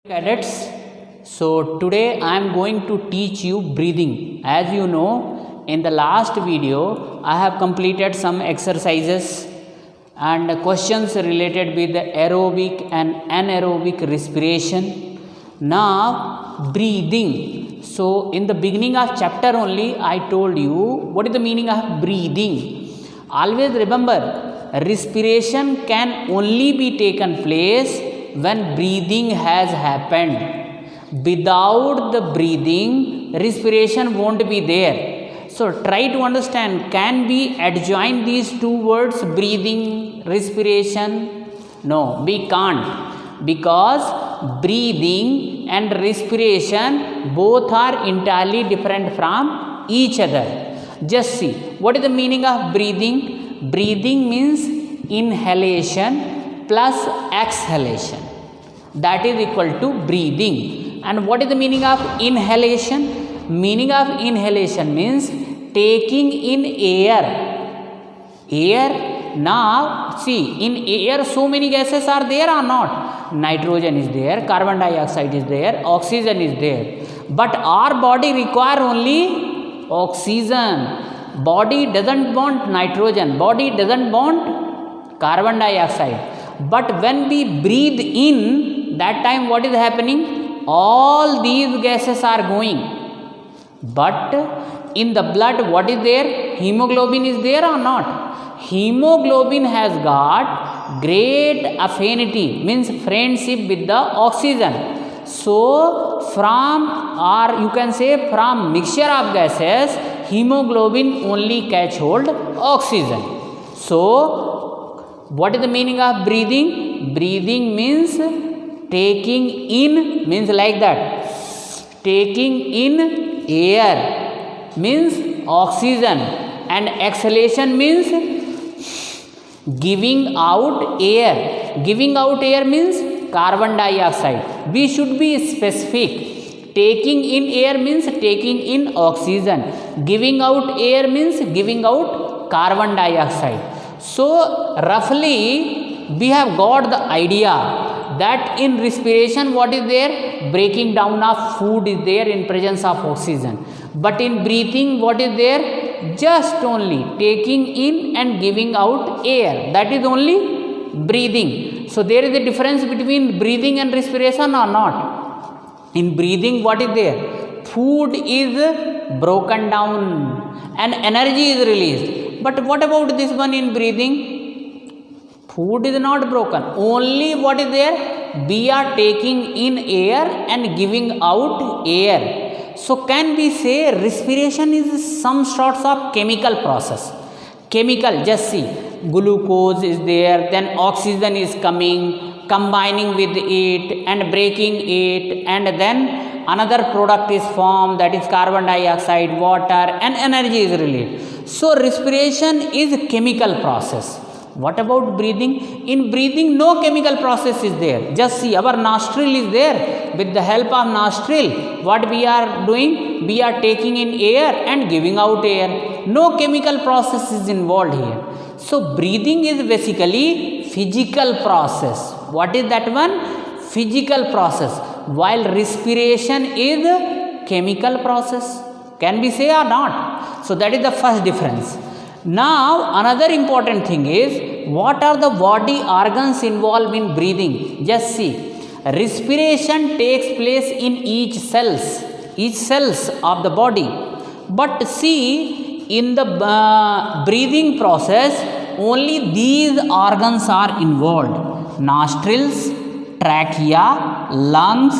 Cadets, so today I am going to teach you breathing. As you know, in the last video I have completed some exercises and questions related with the aerobic and anaerobic respiration. Now breathing. So in the beginning of chapter only I told you what is the meaning of breathing. Always remember, respiration can only be taken place when breathing has happened. Without the breathing, respiration won't be there. So try to understand, can we adjoin these two words, breathing, respiration? No, we can't, because breathing and respiration both are entirely different from each other. Just see, what is the meaning of breathing? Breathing means inhalation plus exhalation, that is equal to breathing. And what is the meaning of inhalation? Meaning of inhalation means taking in air. Now see, in air so many gases are there or not? Nitrogen is there, carbon dioxide is there, oxygen is there, but our body require only oxygen. Body doesn't want nitrogen, body doesn't want carbon dioxide. But when we breathe in, that time what is happening? All these gases are going. But in the blood, what is there? Hemoglobin is there or not? Hemoglobin has got great affinity, means friendship with the oxygen. So from, or you can say from mixture of gases, hemoglobin only catch hold oxygen. So what is the meaning of breathing? Breathing means taking in, means like that. Taking in air means oxygen, and exhalation means giving out air. Giving out air means carbon dioxide. We should be specific. Taking in air means taking in oxygen. Giving out air means giving out carbon dioxide. So roughly we have got the idea that in respiration what is there? Breaking down of food is there in presence of oxygen. But in breathing what is there? Just only taking in and giving out air. That is only breathing. So there is a difference between breathing and respiration or not? In breathing what is there? Food is broken down and energy is released. But what about this one in breathing? Food is not broken. Only what is there? We are taking in air and giving out air. So can we say respiration is some sorts of chemical process? Chemical, just see, glucose is there, then oxygen is coming, combining with it and breaking it, and then another product is formed, that is carbon dioxide, water, and energy is released. So respiration is a chemical process. What about breathing? In breathing no chemical process is there. Just see, our nostril is there. With the help of nostril, what we are doing? We are taking in air and giving out air. No chemical process is involved here. So breathing is basically physical process. What is that one? Physical process. While respiration is chemical process. Can we say or not? So that is the first difference. Now another important thing is, what are the body organs involved in breathing? Just see, respiration takes place in each cells of the body. But see, in the breathing process, only these organs are involved: nostrils, trachea, lungs,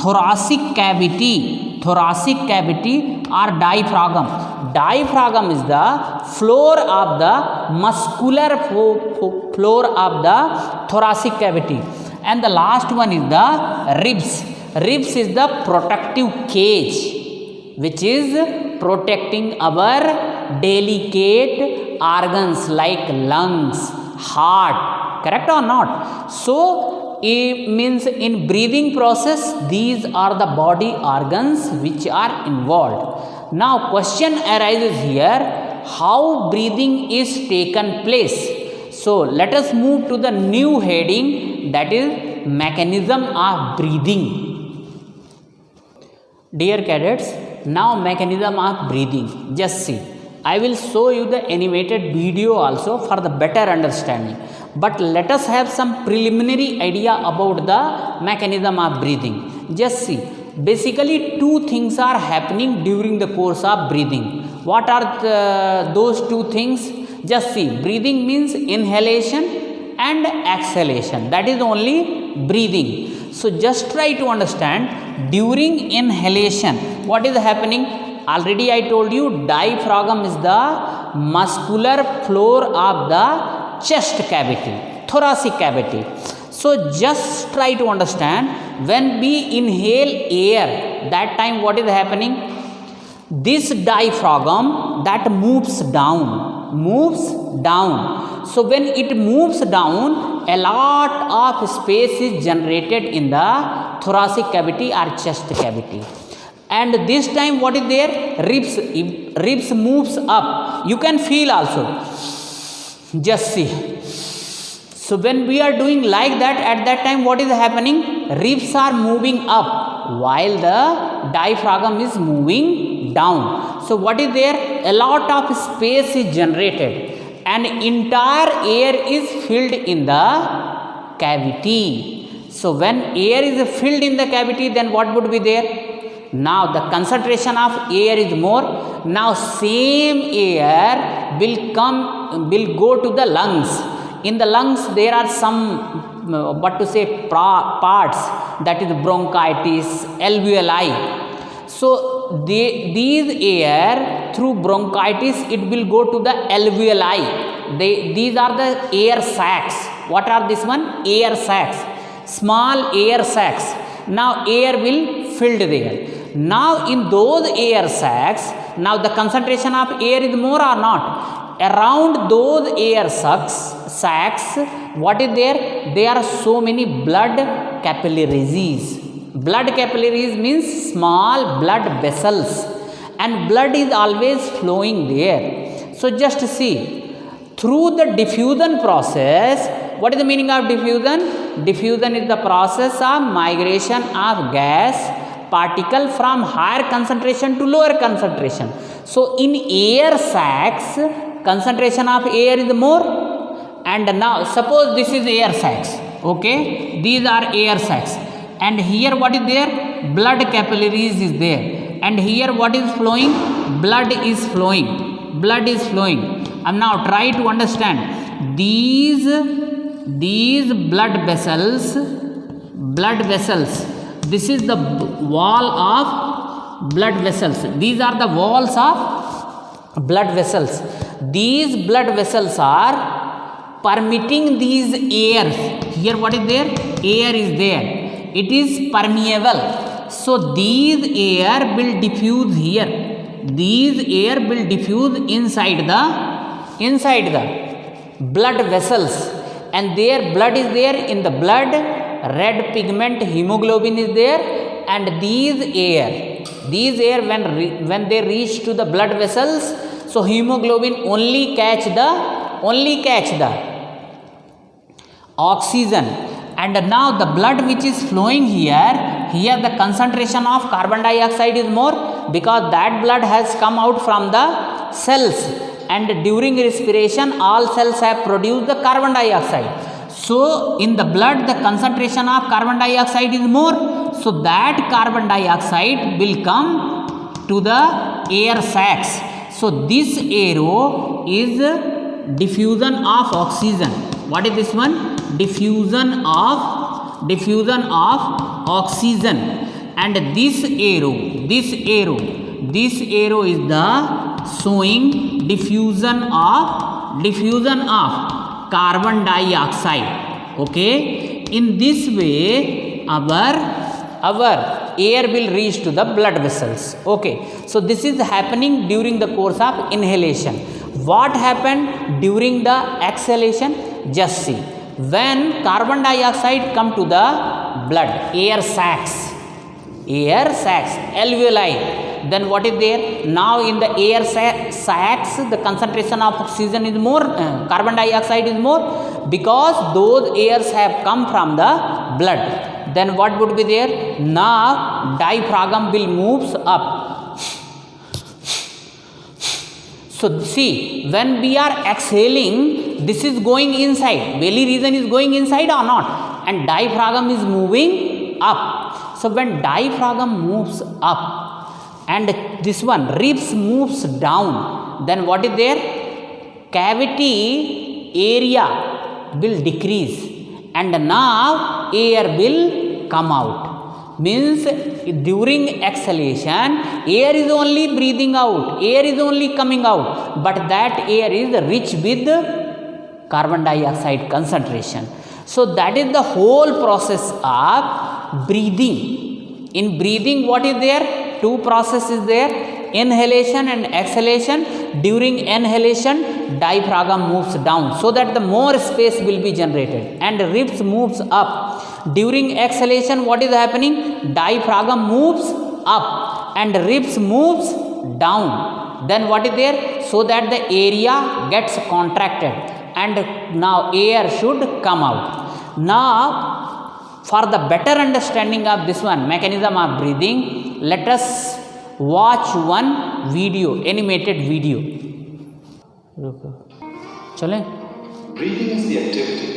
thoracic cavity or diaphragm. Diaphragm is the floor of the muscular floor of the thoracic cavity, and the last one is the ribs. Ribs is the protective cage which is protecting our delicate organs like lungs, heart. Correct or not? So it means in breathing process these are the body organs which are involved. Now question arises here, how breathing is taken place? So let us move to the new heading, that is mechanism of breathing. Dear cadets, now mechanism of breathing. Just see. I will show you the animated video also for the better understanding. But let us have some preliminary idea about the mechanism of breathing. Just see. Basically, two things are happening during the course of breathing. What are those two things? Just see. Breathing means inhalation and exhalation. That is only breathing. So just try to understand during inhalation what is happening. Already I told you diaphragm is the muscular floor of the chest cavity, thoracic cavity. So just try to understand when we inhale air, that time what is happening? This diaphragm that moves down. So when it moves down, a lot of space is generated in the thoracic cavity or chest cavity. And this time what is there? Ribs moves up. You can feel also. Just see. So when we are doing like that, at that time what is happening? Ribs are moving up while the diaphragm is moving down. So what is there? A lot of space is generated and entire air is filled in the cavity. So when air is filled in the cavity, then what would be there? Now the concentration of air is more. Now same air will go to the lungs. In the lungs there are some parts, that is bronchitis, alveoli. So these air through bronchitis it will go to the alveoli. These are the air sacs. What are this one? Air sacs, small air sacs. Now air will filled there. Now in those air sacs, now the concentration of air is more or not? Around those air sacs, what is there? There are so many blood capillaries. Blood capillaries means small blood vessels, and blood is always flowing there. So just see, through the diffusion process, what is the meaning of diffusion? Diffusion is the process of migration of gas particle from higher concentration to lower concentration. So in air sacs, concentration of air is more. And now suppose this is air sacs. Okay, these are air sacs. And here what is there? Blood capillaries is there. And here what is flowing? Blood is flowing. Blood is flowing. And now try to understand. These blood vessels, this is the wall of blood vessels. These are the walls of blood vessels. These blood vessels are permitting these airs. Here what is there? Air is there. It is permeable. So these air will diffuse here. These air will diffuse inside the blood vessels. And their blood is there. In the blood, red pigment hemoglobin is there. And these air when they reach to the blood vessels, so hemoglobin only catch the oxygen. And now the blood which is flowing here the concentration of carbon dioxide is more, because that blood has come out from the cells, and during respiration all cells have produced the carbon dioxide. So in the blood the concentration of carbon dioxide is more, so that carbon dioxide will come to the air sacs. So this arrow is diffusion of oxygen. What is this one? Diffusion of oxygen. And this arrow is the showing diffusion of carbon dioxide. Okay, in this way our air will reach to the blood vessels. Okay, so this is happening during the course of inhalation. What happened during the exhalation? Just see. When carbon dioxide come to the blood, air sacs, alveoli, then what is there? Now in the air sacs, the concentration of oxygen is more, carbon dioxide is more, because those airs have come from the blood. then what would be there? Now diaphragm will moves up. So see, when we are exhaling, this is going inside, belly region is going inside or not, and diaphragm is moving up. So when diaphragm moves up and this one ribs moves down, then what is there? Cavity area will decrease and now air will come out. Means during exhalation, air is only breathing out, air is only coming out, but that air is rich with carbon dioxide concentration. So that is the whole process of breathing. In breathing, what is there? Two processes there, inhalation and exhalation. During inhalation, diaphragm moves down so that the more space will be generated and ribs moves up. During exhalation, what is happening? Diaphragm moves up and ribs moves down. Then what is there? So that the area gets contracted and now air should come out. Now, for the better understanding of this one, mechanism of breathing, let us watch one video, animated video. Chale? Breathing is the activity.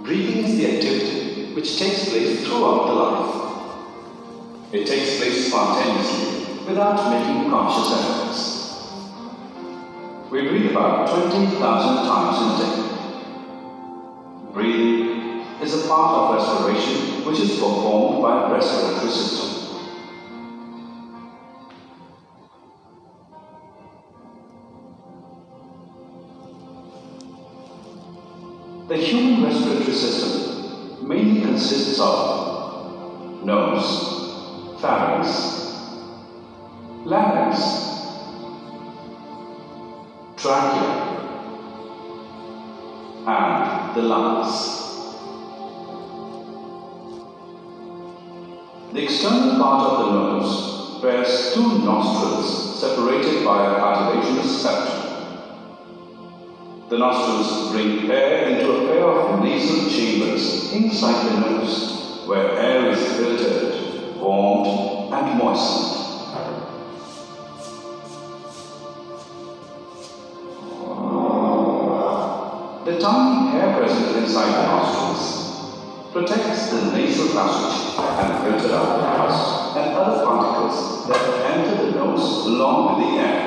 Breathing is the activity which takes place throughout the life. It takes place spontaneously without making conscious efforts. We breathe about 20,000 times in a day. Breathing is a part of respiration which is performed by the respiratory system. The human respiratory system mainly consists of nose, pharynx, larynx, trachea, and the lungs. The external part of the nose bears two nostrils separated by a cartilaginous septum. The nostrils bring air into a pair of nasal chambers inside the nose, where air is filtered, warmed, and moistened. The tiny hair present inside the nostrils protects the nasal passage and filters out the dust and other particles that enter the nose along with the air.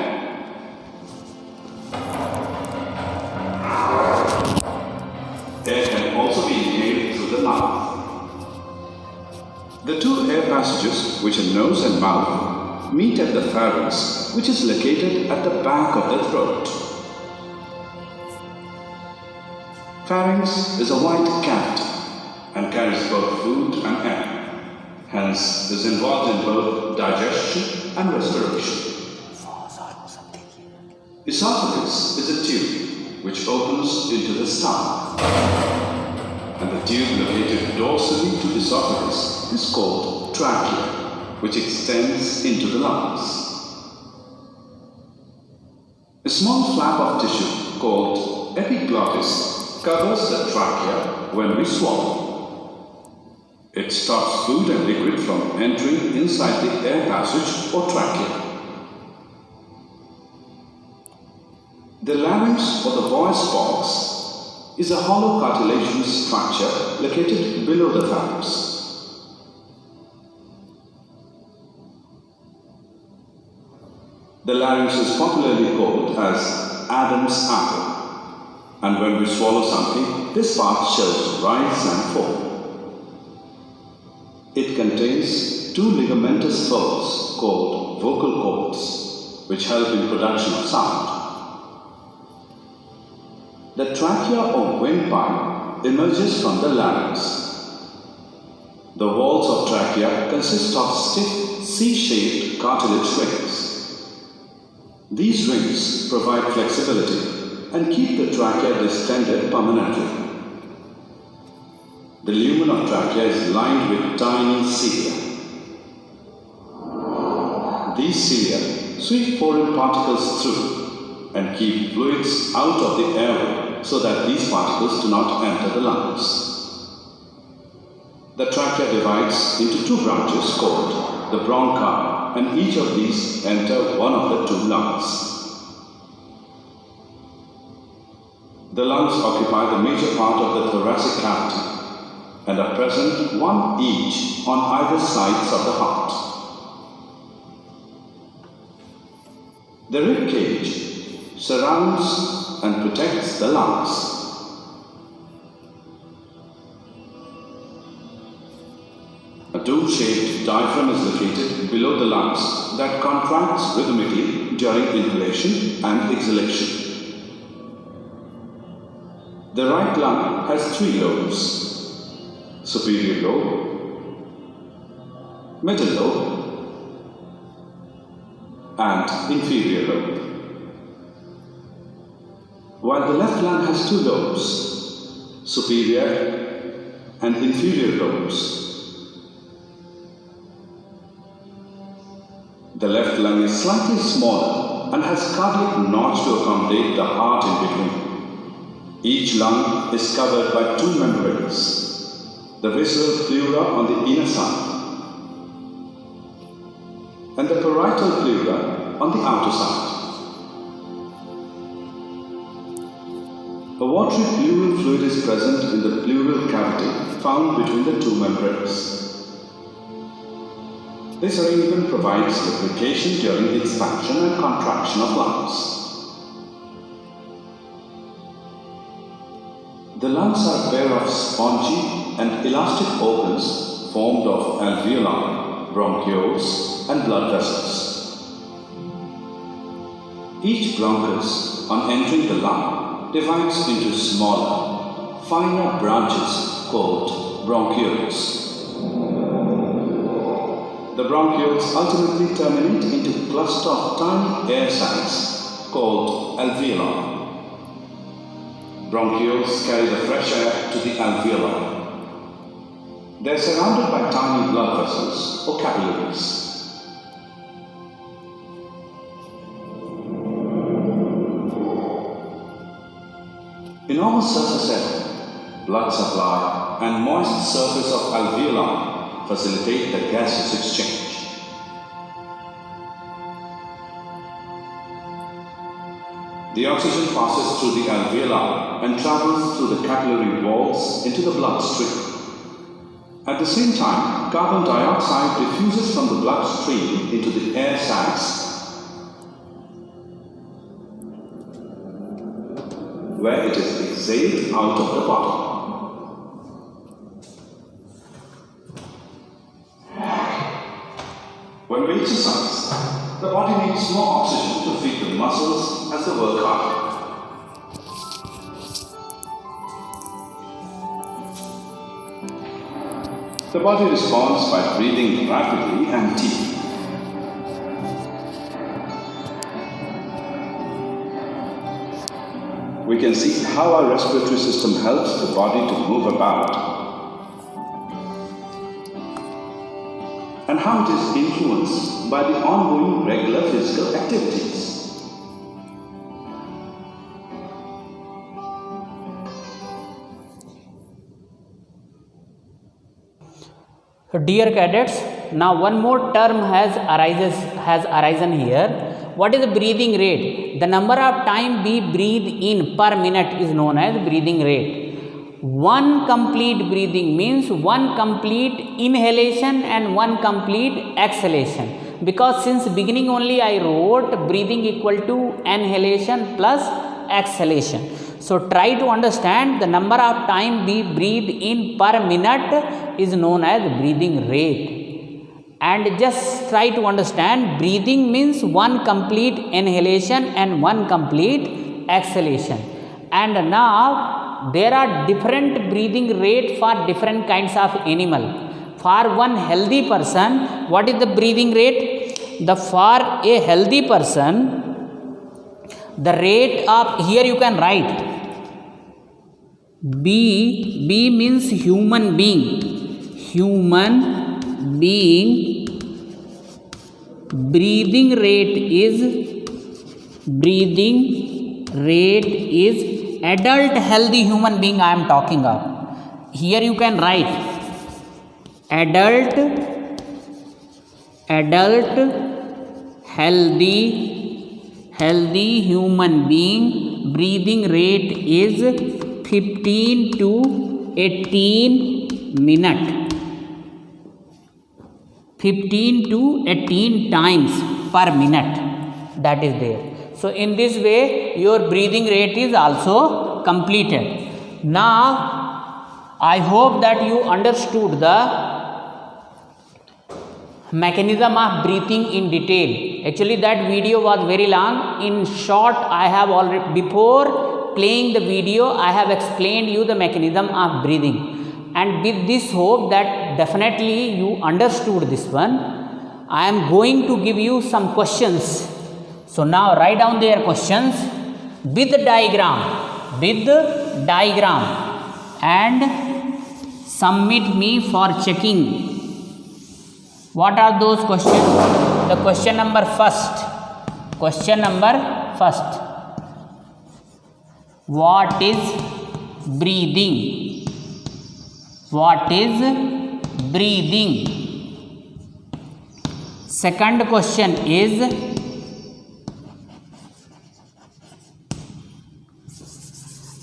Air can also be inhaled through the mouth. The two air passages, which are nose and mouth, meet at the pharynx, which is located at the back of the throat. Pharynx is a white cavity and carries both food and air, hence is involved in both digestion and respiration. Esophagus is a tube which opens into the stomach, and the tube located dorsally to the esophagus is called trachea, which extends into the lungs. A small flap of tissue called epiglottis covers the trachea when we swallow. It stops food and liquid from entering inside the air passage or trachea. The larynx or the voice box is a hollow cartilaginous structure located below the pharynx. The larynx is popularly called as Adam's apple, and when we swallow something, this part shows rise and fall. It contains two ligamentous folds called vocal cords, which help in production of sound. The trachea or windpipe emerges from the larynx. The walls of trachea consist of stiff C-shaped cartilage rings. These rings provide flexibility and keep the trachea distended permanently. The lumen of trachea is lined with tiny cilia. These cilia sweep foreign particles through and keep fluids out of the airway. so that these particles do not enter the lungs. The trachea divides into two branches called the bronchi, and each of these enter one of the two lungs. The lungs occupy the major part of the thoracic cavity and are present one each on either sides of the heart. The rib cage surrounds and protects the lungs. A dome-shaped diaphragm is located below the lungs that contracts rhythmically during inhalation and exhalation. The right lung has three lobes: superior lobe, middle lobe, and inferior lobe. While the left lung has two lobes, superior and inferior lobes. The left lung is slightly smaller and has cardiac notch to accommodate the heart in between. Each lung is covered by two membranes: the visceral pleura on the inner side and the parietal pleura on the outer side. A watery pleural fluid is present in the pleural cavity found between the two membranes. This arrangement provides lubrication during the expansion and contraction of lungs. The lungs are a pair of spongy and elastic organs formed of alveoli, bronchioles, and blood vessels. Each bronchus, on entering the lung, divides into smaller, finer branches called bronchioles. The bronchioles ultimately terminate into a cluster of tiny air sacs called alveoli. Bronchioles carry the fresh air to the alveoli. They are surrounded by tiny blood vessels or capillaries. Enormous surface area, blood supply, and moist surface of alveoli facilitate the gaseous exchange. The oxygen passes through the alveoli and travels through the capillary walls into the bloodstream. At the same time, carbon dioxide diffuses from the bloodstream into the air sacs, where it is exhaled out of the body. When we exercise, the body needs more oxygen to feed the muscles as they work hard. The body responds by breathing rapidly and deep. We can see how our respiratory system helps the body to move about, and how it is influenced by the ongoing regular physical activities. Dear cadets, now one more term has arisen here. What is the breathing rate? The number of time we breathe in per minute is known as breathing rate. One complete breathing means one complete inhalation and one complete exhalation. Because since beginning only I wrote breathing equal to inhalation plus exhalation. So try to understand the number of time we breathe in per minute is known as breathing rate. And just try to understand breathing means one complete inhalation and one complete exhalation. And now there are different breathing rate for different kinds of animal. For one healthy person, what is the breathing rate? For a healthy person, the rate of, here you can write B means human being. Human being breathing rate is adult healthy human being I am talking of. Here you can write adult healthy human being breathing rate is 15 to 18 minute, 15 to 18 times per minute, that is there. So in this way your breathing rate is also completed. Now I hope that you understood the mechanism of breathing in detail. Actually that video was very long. In short, I have already, before playing the video, I have explained you the mechanism of breathing, and with this hope that definitely you understood this one, I am going to give you some questions. So now write down their questions with the diagram, and submit me for checking. What are those questions? The question number first. What is breathing? What is breathing? Second question is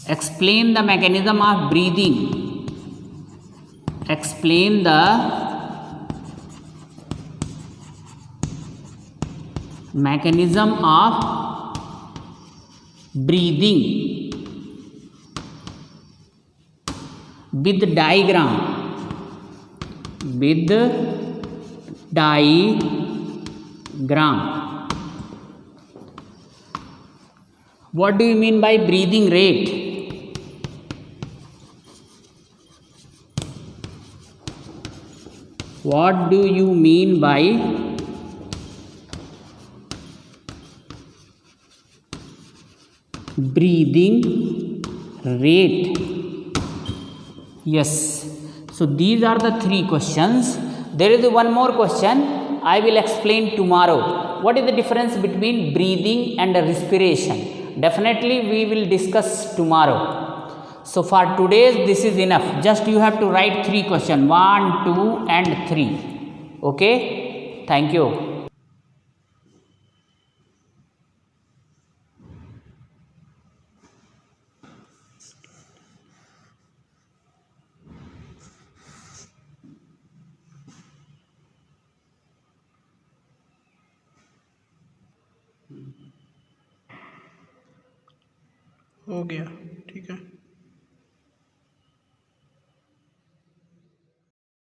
explain the mechanism of breathing. Explain the mechanism of breathing with diagram. What do you mean by breathing rate? What do you mean by breathing rate? Yes. So these are the three questions. There is one more question I will explain tomorrow. What is the difference between breathing and respiration? Definitely we will discuss tomorrow. So for today this is enough. Just you have to write three questions, 1, 2 and 3. Okay. Thank you. हो गया, ठीक है।